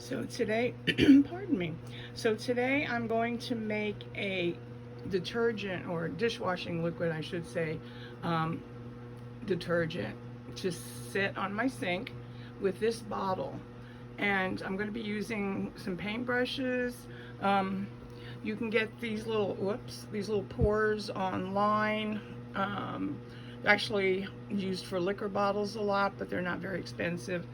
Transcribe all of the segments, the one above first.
So today, pardon me. So today I'm going to make a detergent or dishwashing liquid, I should say, um, detergent to sit on my sink with this bottle. And I'm going to be using some paintbrushes. Um, you can get these little, whoops, these little pores online. Um, Actually used for liquor bottles a lot, but they're not very expensive.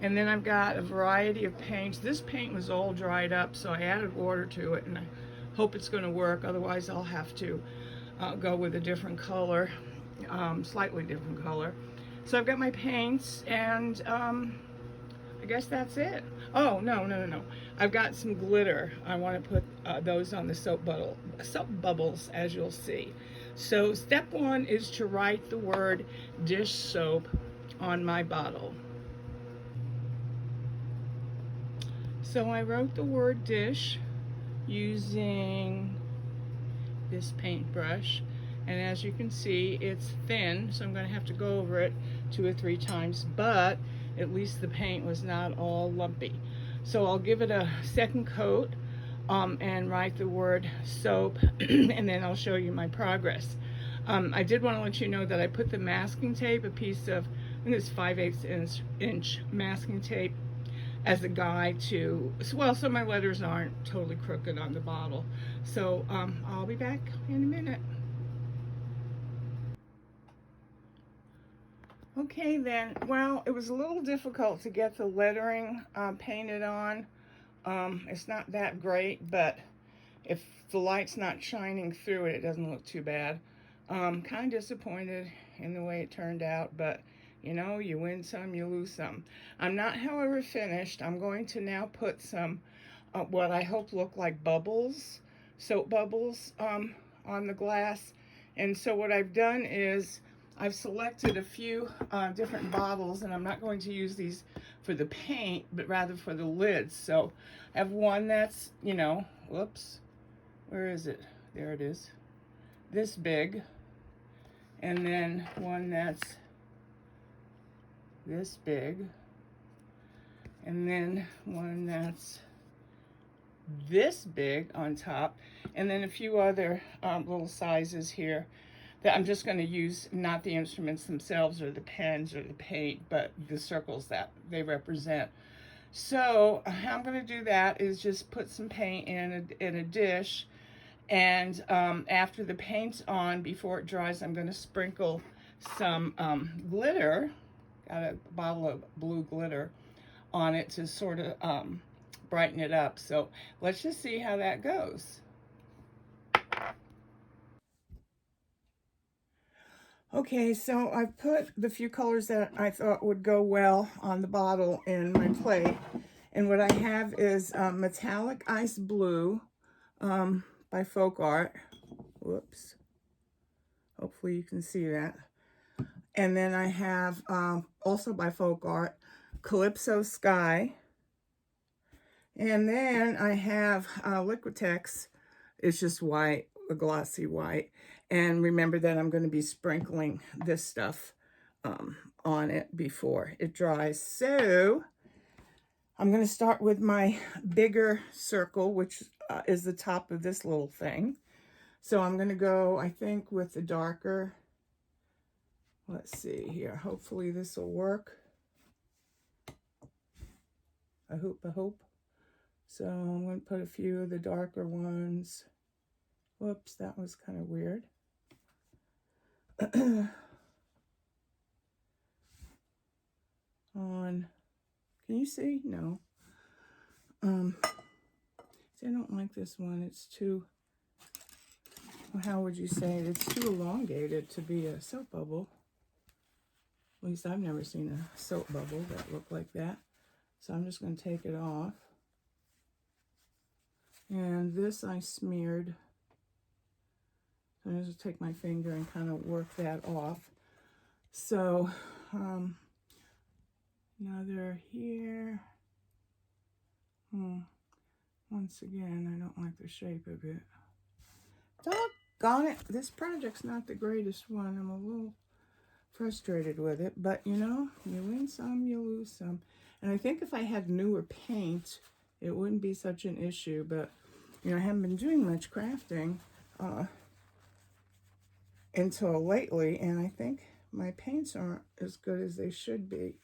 And then I've got a variety of paints. This paint was all dried up, so I added water to it, and I hope it's going to work. Otherwise, I'll have to go with a different color, slightly different color. So I've got my paints, and I guess that's it. Oh, no. I've got some glitter. I want to put those on the soap bubbles, as you'll see. So step one is to write the word dish soap on my bottle. So I wrote the word dish using this paintbrush, and as you can see it's thin, so I'm going to have to go over it 2 or 3 times, but at least the paint was not all lumpy. So I'll give it a second coat and write the word soap and then I'll show you my progress. I did want to let you know that I put the masking tape, a piece of, I think it's 5/8 inch masking tape, as a guide to, well, so my letters aren't totally crooked on the bottle. So I'll be back in a minute. Okay then, well, it was a little difficult to get the lettering painted on. It's not that great, but if the light's not shining through it, it doesn't look too bad. Kind of disappointed in the way it turned out, but you know, you win some, you lose some. I'm not, however, finished. I'm going to now put some what I hope look like bubbles, soap bubbles, on the glass. And so what I've done is I've selected a few different bottles, and I'm not going to use these for the paint, but rather for the lids. So I have one that's, you know, whoops, where is it? There it is. This big. And then one that's this big. And then one that's this big on top, and then a few other little sizes here that I'm just going to use, not the instruments themselves or the pens or the paint, but the circles that they represent. So how I'm going to do that is just put some paint in a dish, and after the paint's on, before it dries, I'm going to sprinkle some glitter. Got a bottle of blue glitter on it to sort of brighten it up. So let's just see how that goes. Okay, so I've put the few colors that I thought would go well on the bottle in my plate. And what I have is Metallic Ice Blue by Folk Art. Whoops. Hopefully you can see that. And then I have, also by Folk Art, Calypso Sky. And then I have Liquitex. It's just white, a glossy white. And remember that I'm going to be sprinkling this stuff on it before it dries. So I'm going to start with my bigger circle, which is the top of this little thing. So I'm going to go, I think, with the darker. Let's see here. Hopefully this will work. I hope. So I'm going to put a few of the darker ones. Whoops, that was kind of weird. On, can you see? No. See, I don't like this one. It's too, well, how would you say it? It's too elongated to be a soap bubble. At least I've never seen a soap bubble that looked like that. So I'm just going to take it off. And this I smeared. So I'm just take my finger and kind of work that off. So another here. Once again, I don't like the shape of it. Doggone it, this project's not the greatest one. I'm a little frustrated with it, but you know, you win some, you lose some. And I think if I had newer paint, it wouldn't be such an issue, but you know, I haven't been doing much crafting until lately, and I think my paints aren't as good as they should be.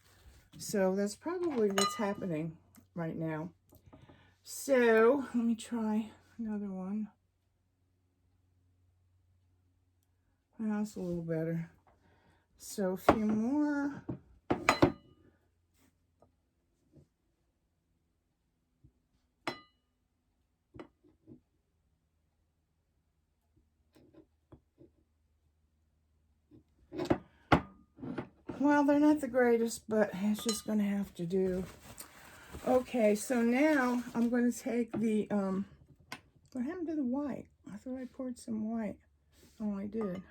So that's probably what's happening right now. So let me try another one. That's a little better. So a few more. Well, they're not the greatest, but it's just going to have to do. Okay, so now I'm going to take the, what happened to the white? I thought I poured some white. Oh, I did.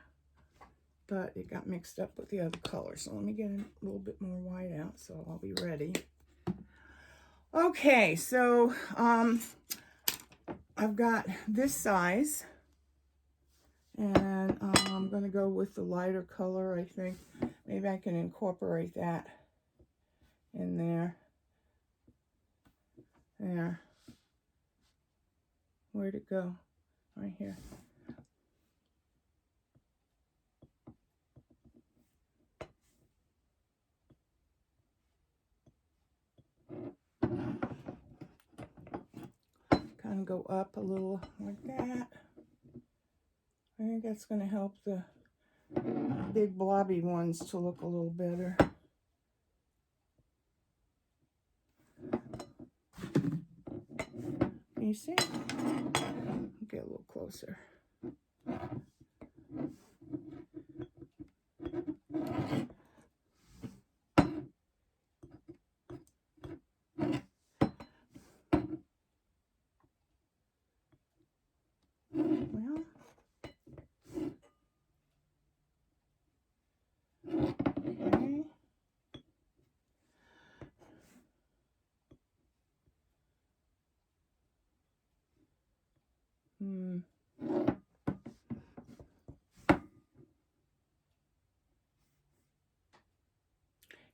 But it got mixed up with the other color. So let me get a little bit more white out so I'll be ready. Okay, so I've got this size. And I'm going to go with the lighter color, I think. Maybe I can incorporate that in there. There. Where'd it go? Right here. Kind of go up a little like that. I think that's going to help the big blobby ones to look a little better. Can you see? Get a little closer. Well, okay.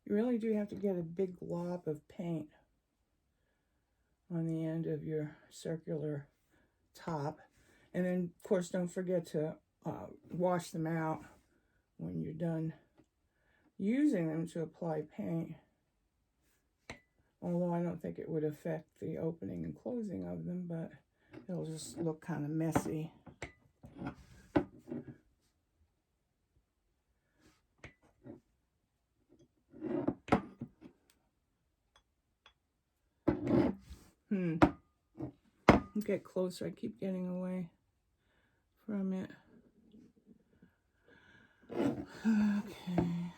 You really do have to get a big glob of paint on the end of your circular top. And then, of course, don't forget to wash them out when you're done using them to apply paint. Although I don't think it would affect the opening and closing of them, but it'll just look kind of messy. Get closer. I keep getting away from it. Okay.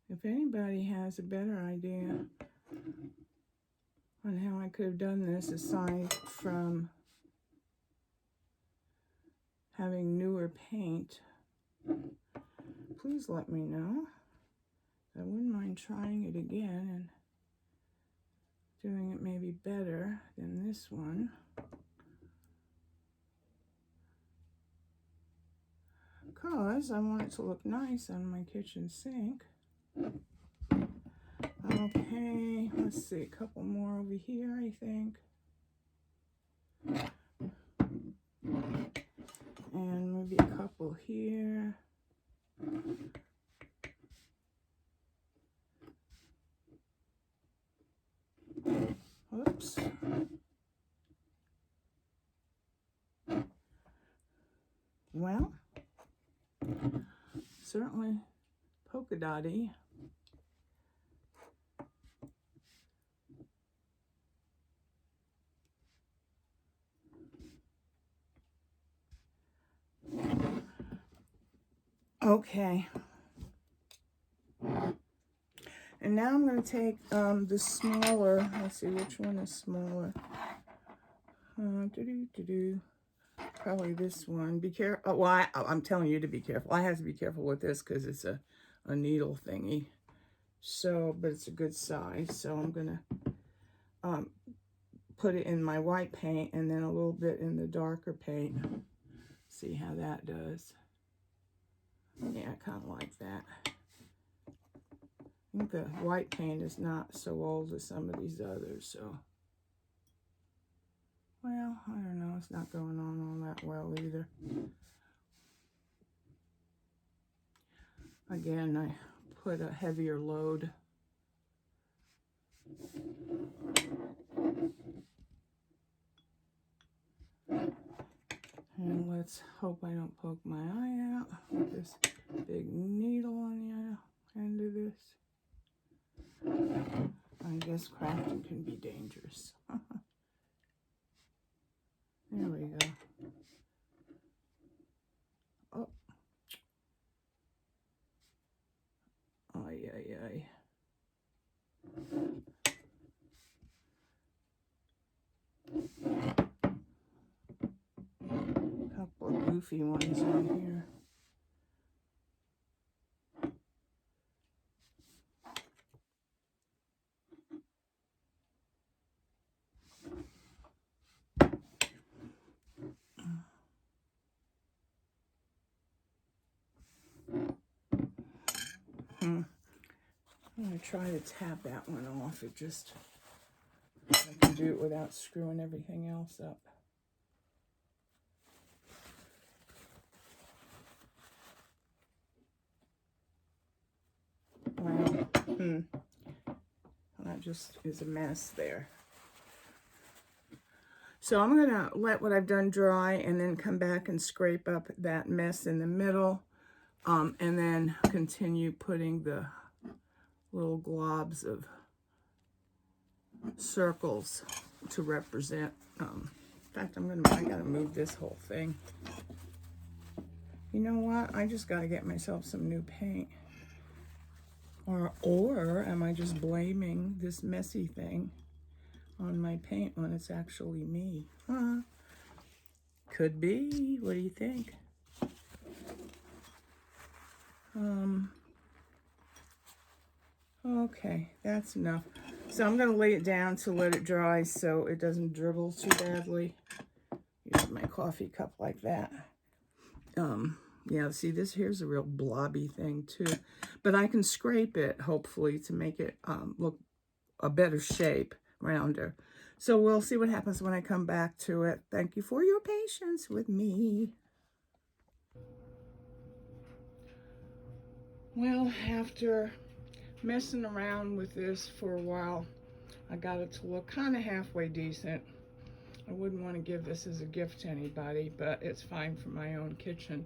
If anybody has a better idea on how I could have done this aside from having newer paint, please let me know. I wouldn't mind trying it again and doing it maybe better than this one. Because I want it to look nice on my kitchen sink. Okay, let's see, a couple more over here, I think. And maybe a couple here. Oops. Well, certainly polka dotty. Okay. And now I'm going to take the smaller, let's see which one is smaller. Probably this one. Be careful. Well, I'm telling you to be careful. I have to be careful with this because it's a needle thingy. So, but it's a good size. So I'm going to put it in my white paint and then a little bit in the darker paint. See how that does. Yeah, I kind of like that. I think the white paint is not so old as some of these others, so. Well, I don't know, it's not going on all that well either. Again, I put a heavier load. And let's hope I don't poke my eye out with this big needle on the end of this. I guess crafting can be dangerous. There we go. Oh. Ay, ay, ay. Couple of goofy ones on here. I'm going to try to tap that one off. It just, I can do it without screwing everything else up. Wow. That just is a mess there. So I'm going to let what I've done dry and then come back and scrape up that mess in the middle. And then continue putting the little globs of circles to represent. In fact, I gotta move this whole thing. You know what? I just gotta get myself some new paint. Or am I just blaming this messy thing on my paint when it's actually me? Could be. What do you think? Okay, that's enough. So I'm going to lay it down to let it dry so it doesn't dribble too badly. Use my coffee cup like that. Yeah, see, this here's a real blobby thing too. But I can scrape it, hopefully, to make it look a better shape, rounder. So we'll see what happens when I come back to it. Thank you for your patience with me. Well, after messing around with this for a while, I got it to look kind of halfway decent. I wouldn't want to give this as a gift to anybody, but it's fine for my own kitchen.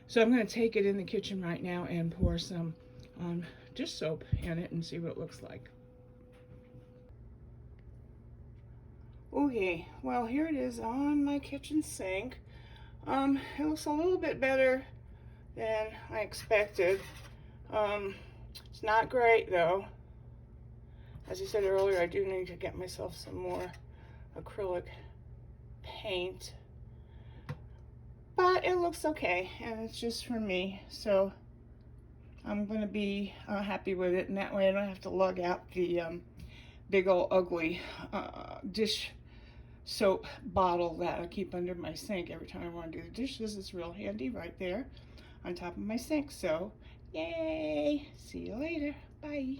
So I'm going to take it in the kitchen right now and pour some dish soap in it and see what it looks like. Okay, well, here it is on my kitchen sink. It looks a little bit better than I expected. It's not great though. As I said earlier, I do need to get myself some more acrylic paint. But it looks okay, and it's just for me, so I'm going to be happy with it, and that way I don't have to lug out the big old ugly dish soap bottle that I keep under my sink every time I want to do the dishes. It's real handy right there on top of my sink, so yay! See you later. Bye.